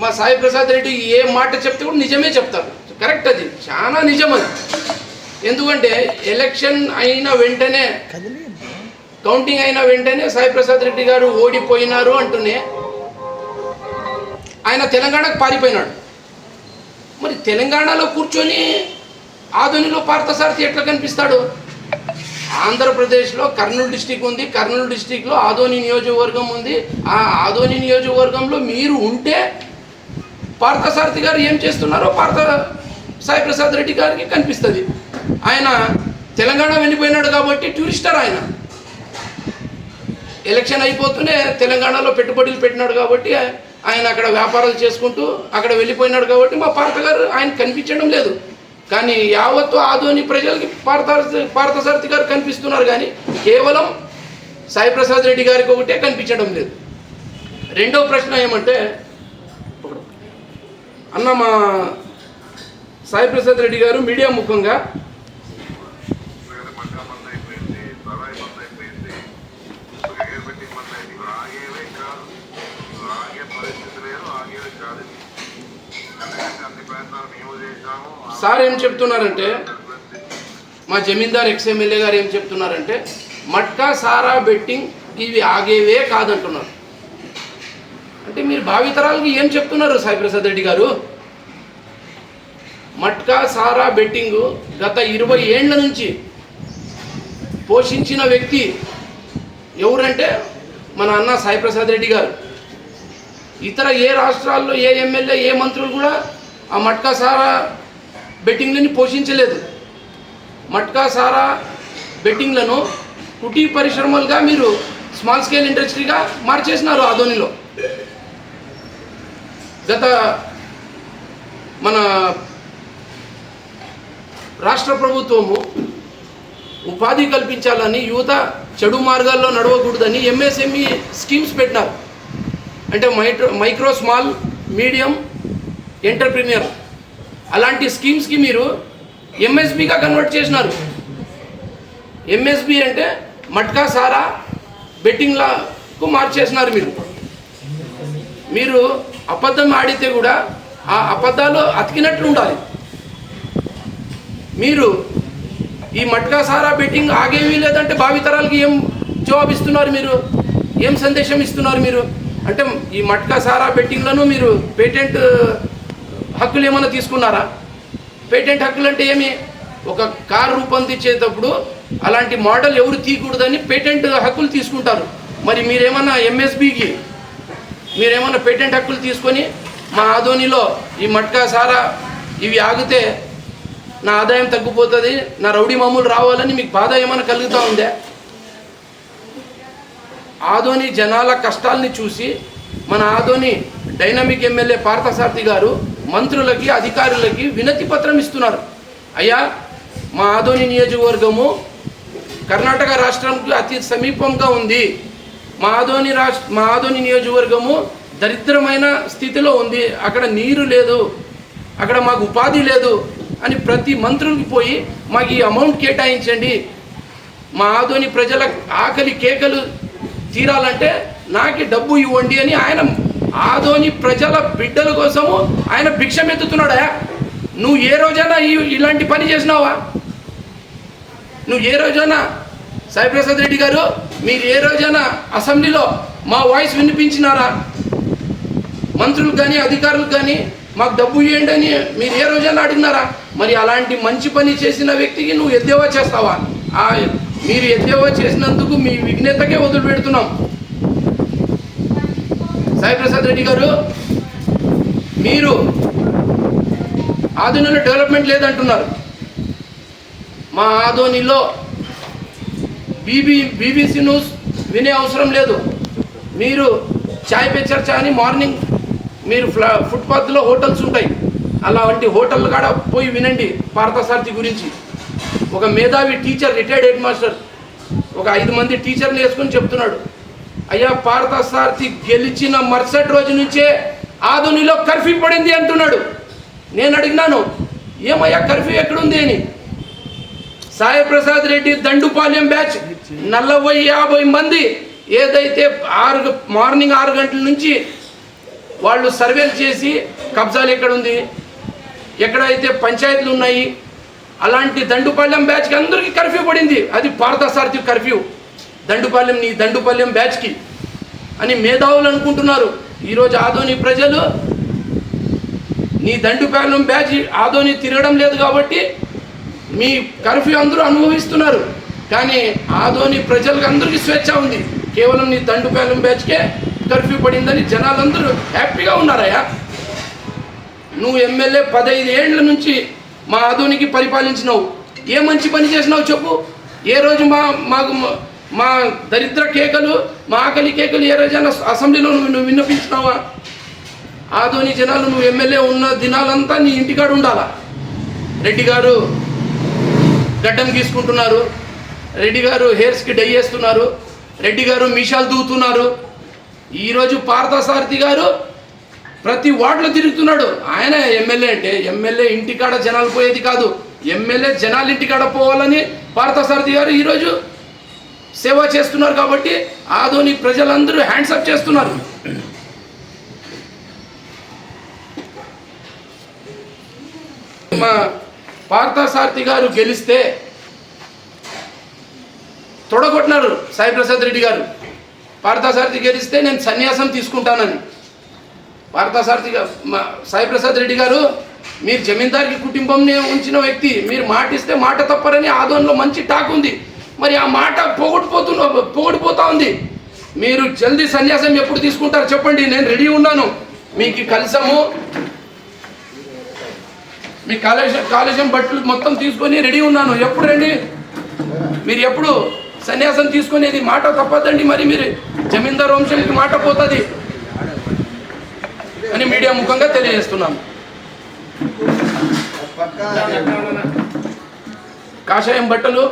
మా సాయి ప్రసాద్ రెడ్డి ఏ మాట చెప్తే కూడా నిజమే చెప్తారు. కరెక్ట్, అది చాలా నిజం. అది ఎందుకంటే ఎలక్షన్ అయిన వెంటనే, కౌంటింగ్ అయిన వెంటనే సాయి ప్రసాద్ రెడ్డి గారు ఓడిపోయినారు అంటూనే ఆయన తెలంగాణకు పారిపోయినాడు. మరి తెలంగాణలో కూర్చొని ఆదోనిలో పార్థసారథి ఎట్లా కనిపిస్తాడు? ఆంధ్రప్రదేశ్లో కర్నూలు డిస్టిక్ ఉంది, కర్నూలు డిస్టిక్లో ఆదోని నియోజకవర్గం ఉంది. ఆ ఆదోని నియోజకవర్గంలో మీరు ఉంటే పార్థసారథి గారు ఏం చేస్తున్నారో సాయి ప్రసాద్ రెడ్డి గారికి కనిపిస్తుంది. ఆయన తెలంగాణ వెళ్ళిపోయినాడు కాబట్టి టూరిస్టర్. ఆయన ఎలక్షన్ అయిపోతూనే తెలంగాణలో పెట్టుబడులు పెట్టినాడు కాబట్టి ఆయన అక్కడ వ్యాపారాలు చేసుకుంటూ అక్కడ వెళ్ళిపోయినాడు కాబట్టి మా పార్థ గారు ఆయన కనిపించడం లేదు. కానీ యావత్తు ఆదోని ప్రజలకి పార్థసారథి గారు కనిపిస్తున్నారు, కానీ కేవలం సాయి ప్రసాద్ రెడ్డి గారికి ఒకటే కనిపించడం లేదు. రెండవ ప్రశ్న ఏమంటే, అన్న మా సాయి ప్రసాద్ రెడ్డి గారు మీడియా ముఖంగా సార్ ఏం చెప్తున్నారంటే, మా జమీందార్ ఎక్స్ఎమ్మెల్యే గారు ఏం చెప్తున్నారంటే మట్కా సారా బెట్టింగ్ ఇవి ఆగేవే కాదంటున్నారు. అంటే మీరు భావితరాలకి ఏం చెప్తున్నారు సాయి ప్రసాద్ రెడ్డి గారు? మట్కా సారా బెట్టింగ్ గత 20 ఏళ్ల నుంచి పోషించిన వ్యక్తి ఎవరంటే మన అన్న సాయి ప్రసాద్ రెడ్డి గారు. ఇతర ఏ రాష్ట్రాల్లో ఏ ఎమ్మెల్యే ఏ మంత్రులు కూడా ఆ మట్కా సారా బెట్టింగ్లని పోషించలేదు. మట్కా సారా బెట్టింగ్లను కుటీ పరిశ్రమలుగా మీరు స్మాల్ స్కేల్ ఇండస్ట్రీగా మార్చేసినారు ఆదోనిలో. గత మన రాష్ట్ర ప్రభుత్వము ఉపాధి కల్పించాలని, యువత చెడు మార్గాల్లో నడవకూడదని ఎంఎస్ఎంఈ స్కీమ్స్ పెట్టినారు. అంటే మైక్రో స్మాల్ మీడియం ఎంటర్ప్రీనియర్ అలాంటి స్కీమ్స్కి మీరు ఎంఎస్బిగా కన్వర్ట్ చేసినారు. ఎంఎస్బి అంటే మట్కా సారా బెట్టింగ్లకు మార్చేసినారు. మీరు అబద్ధం ఆడితే కూడా ఆ అబద్ధాలు అతికినట్లు ఉండాలి. మీరు ఈ మట్కా సారా బెట్టింగ్ ఆగేవి లేదంటే భావితరాలకి ఏం జవాబిస్తున్నారు? మీరు ఏం సందేశం ఇస్తున్నారు? మీరు అంటే ఈ మట్కా సారా బెట్టింగ్లను మీరు పేటెంట్ హక్కులు ఏమైనా తీసుకున్నారా? పేటెంట్ హక్కులు అంటే ఏమి? ఒక కార్ రూపొందించేటప్పుడు అలాంటి మోడల్ ఎవరు తీయకూడదని పేటెంట్ హక్కులు తీసుకుంటారు. మరి మీరేమన్నా ఎంఎస్బికి మీరేమన్నా పేటెంట్ హక్కులు తీసుకొని మా ఆదోనిలో ఈ మట్కా సారా ఇవి ఆగితే నా ఆదాయం తగ్గిపోతుంది, నా రౌడీ మామూలు రావాలని మీకు బాధ ఏమైనా కలుగుతూ ఉందే? ఆదోని జనాల కష్టాలని చూసి మన ఆదోని డైనమిక్ ఎమ్మెల్యే పార్థసారథి గారు మంత్రులకి అధికారులకి వినతి పత్రం ఇస్తున్నారు. అయ్యా, మా ఆదోని నియోజకవర్గము కర్ణాటక రాష్ట్రంకి అతి సమీపంగా ఉంది. మా ఆదోని నియోజకవర్గము దరిద్రమైన స్థితిలో ఉంది. అక్కడ నీరు లేదు, అక్కడ మాకు ఉపాధి లేదు అని ప్రతి మంత్రులకి పోయి మాకు ఈ అమౌంట్ కేటాయించండి, మా ఆదోని ప్రజల ఆకలి కేకలు తీరాలంటే నాకు డబ్బు ఇవ్వండి అని ఆయన ఆదోని ప్రజల బిడ్డల కోసము ఆయన భిక్షం ఎత్తుతున్నాడా? నువ్వు ఏ రోజైనా ఇలాంటి పని చేసినావా? నువ్వు ఏ రోజైనా సాయి ప్రసాద్ రెడ్డి గారు మీరు ఏ రోజైనా అసెంబ్లీలో మా వాయిస్ వినిపించినారా? మంత్రులకు కానీ అధికారులకు కానీ మాకు డబ్బు ఇవ్వండి అని మీరు ఏ రోజైనా అడిగినారా? మరి అలాంటి మంచి పని చేసిన వ్యక్తికి నువ్వు ఎద్దేవా చేస్తావా? మీరు ఎద్దేవా చేసినందుకు మీ విఘ్నతకే వదిలిపెడుతున్నాం. సాయి ప్రసాద్ రెడ్డి గారు, మీరు ఆదోనిలో డెవలప్మెంట్ లేదంటున్నారు. మా ఆదోనిలో బీబీసీ న్యూస్ వినే అవసరం లేదు. మీరు చాయ్ పే చర్చా అని మార్నింగ్ మీరు ఫుట్పాత్లో హోటల్స్ ఉంటాయి, అలాంటి హోటల్ కాడ పోయి వినండి పార్థసారథి గురించి. ఒక మేధావి టీచర్, రిటైర్డ్ హెడ్ మాస్టర్, ఒక 5 మంది టీచర్లు వేసుకొని చెప్తున్నాడు, అయ్యా పార్థసారథి గెలిచిన మరుసటి రోజు నుంచే ఆదోనిలో కర్ఫ్యూ పడింది అంటున్నాడు. నేను అడిగినాను, ఏమయ్యా కర్ఫ్యూ ఎక్కడుంది అని. సాయి ప్రసాద్ రెడ్డి దండుపాలెం బ్యాచ్ 40-50 మంది ఏదైతే మార్నింగ్ 6 గంటల నుంచి వాళ్ళు సర్వేలు చేసి కబ్జాలు ఎక్కడుంది, ఎక్కడైతే పంచాయతీలు ఉన్నాయి, అలాంటి దండుపాలెం బ్యాచ్కి అందరికీ కర్ఫ్యూ పడింది. అది పార్థసారథి కర్ఫ్యూ, దండుపాలెం బ్యాచ్కి అని మేధావులు అనుకుంటున్నారు. ఈరోజు ఆదోని ప్రజలు నీ దండుపాలెం బ్యాచ్ ఆదోని తిరగడం లేదు కాబట్టి మీ కర్ఫ్యూ అందరూ అనుభవిస్తున్నారు. కానీ ఆదోని ప్రజలకు అందరికీ స్వేచ్ఛ ఉంది. కేవలం నీ దండుపాలెం బ్యాచ్కే కర్ఫ్యూ పడిందని జనాలందరూ హ్యాపీగా ఉన్నారయ్యా. నువ్వు ఎమ్మెల్యే 15 ఏళ్ల నుంచి మా ఆదోనికి పరిపాలించినావు. ఏ మంచి పని చేసినావు చెప్పు. ఏ రోజు మా దరిద్ర కేకలు, మా ఆకలి కేకలు ఏ రోజైనా అసెంబ్లీలో నువ్వు విన్నపించినావా? ఆదోని జనాలు నువ్వు ఎమ్మెల్యే ఉన్న దినాలంతా నీ ఇంటికాడ ఉండాలా. రెడ్డి గారు గడ్డం గీసుకుంటున్నారు, రెడ్డి గారు హెయిర్స్కి డై చేస్తున్నారు, రెడ్డి గారు మీషాలు దూతున్నారు. ఈరోజు పార్థసారథి గారు ప్రతి వార్డులో తిరుగుతున్నాడు. ఆయన ఎమ్మెల్యే అంటే ఎమ్మెల్యే ఇంటికాడ జనాలు పోయేది కాదు, ఎమ్మెల్యే జనాలు ఇంటికాడ పోవాలని పార్థసారథి గారు ఈరోజు సేవ చేస్తున్నారు. కాబట్టి ఆదోని ప్రజలందరూ హ్యాండ్సప్ చేస్తున్నారు. మా పార్థసారథి గారు గెలిస్తే తొడగొట్టినారు సాయిప్రసాద్ రెడ్డి గారు. పార్థసారథి గెలిస్తే నేను సన్యాసం తీసుకుంటానని. సాయిప్రసాద్ రెడ్డి గారు, మీరు జమీందారికి కుటుంబంని ఉంచిన వ్యక్తి, మీరు మాట ఇస్తే మాట తప్పరని ఆదోన్లో మంచి టాక్ ఉంది. మరి ఆ మాట పొగడిపోతా ఉంది. మీరు జల్దీ సన్యాసం ఎప్పుడు తీసుకుంటారు చెప్పండి, నేను రెడీ ఉన్నాను. మీకు కలిసము మీ కాలేజం బట్టలు మొత్తం తీసుకొని రెడీ ఉన్నాను. ఎప్పుడు రండి, మీరు ఎప్పుడు సన్యాసం తీసుకునేది మాట తప్పదండి. మరి మీరు జమీందార్ వంశానికి మాట పోతుంది అని మీడియా ముఖంగా తెలియజేస్తున్నాను. కాషాయం బట్టలు